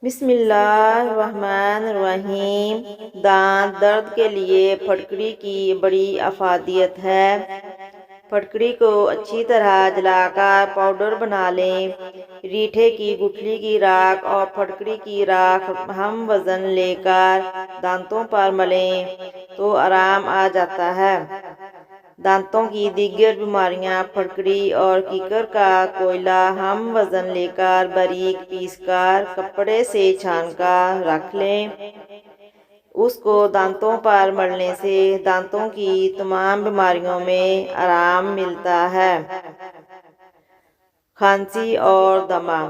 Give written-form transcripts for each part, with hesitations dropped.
بسم اللہ الرحمن الرحیم۔ دانت درد کے لیے پھٹکری کی بڑی افادیت ہے۔ پھٹکری کو اچھی طرح جلا کر پاؤڈر بنا لیں۔ ریٹھے کی گٹھلی کی راکھ اور پھٹکری کی راکھ ہم وزن لے کر دانتوں پر ملیں تو آرام آ جاتا ہے۔ دانتوں کی دیگر بیماریاں پھٹکری اور کیکر کا کوئلہ ہم وزن لے کر باریک پیس کر کپڑے سے چھان کر رکھ لیں۔ اس کو دانتوں پر ملنے سے دانتوں کی تمام بیماریوں میں آرام ملتا ہے۔ کھانسی اور دمہ۔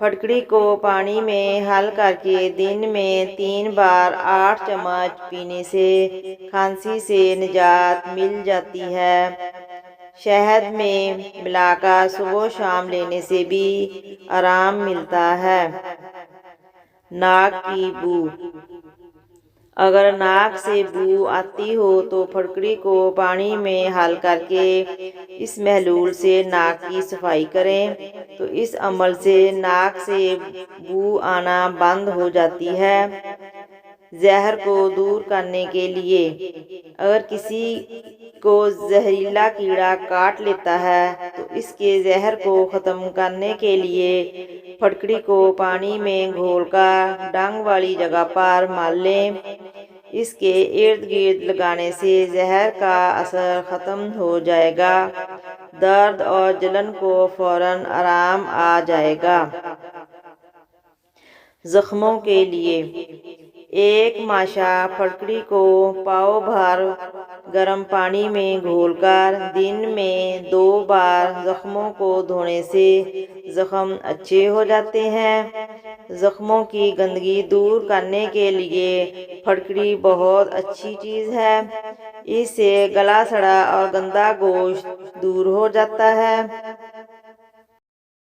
پھٹکری کو پانی میں حل کر کے دن میں 3 بار 8 چمچ پینے سے کھانسی سے نجات مل جاتی ہے۔ شہد میں ملا کر صبح و شام لینے سے بھی آرام ملتا ہے۔ ناک کی بو۔ اگر ناک سے بو آتی ہو تو پھٹکری کو پانی میں حل کر کے اس محلول سے ناک کی صفائی کریں تو اس عمل سے ناک سے بو آنا بند ہو جاتی ہے۔ زہر کو دور کرنے کے لیے اگر کسی کو زہریلا کیڑا کاٹ لیتا ہے تو اس کے زہر کو ختم کرنے کے لیے پھٹکری کو پانی میں گھول کر ڈنگ والی جگہ پر مل لیں۔ اس کے ارد گرد لگانے سے زہر کا اثر ختم ہو جائے گا۔ درد اور جلن کو فوراً آرام آ جائے گا۔ زخموں کے لیے ایک ماشا پھٹکری کو پاؤ بھر گرم پانی میں گھول کر دن میں 2 بار زخموں کو دھونے سے زخم اچھے ہو جاتے ہیں۔ زخموں کی گندگی دور کرنے کے لیے پھٹکری بہت اچھی چیز ہے۔ اس سے گلا سڑا اور گندا گوشت دور ہو جاتا ہے۔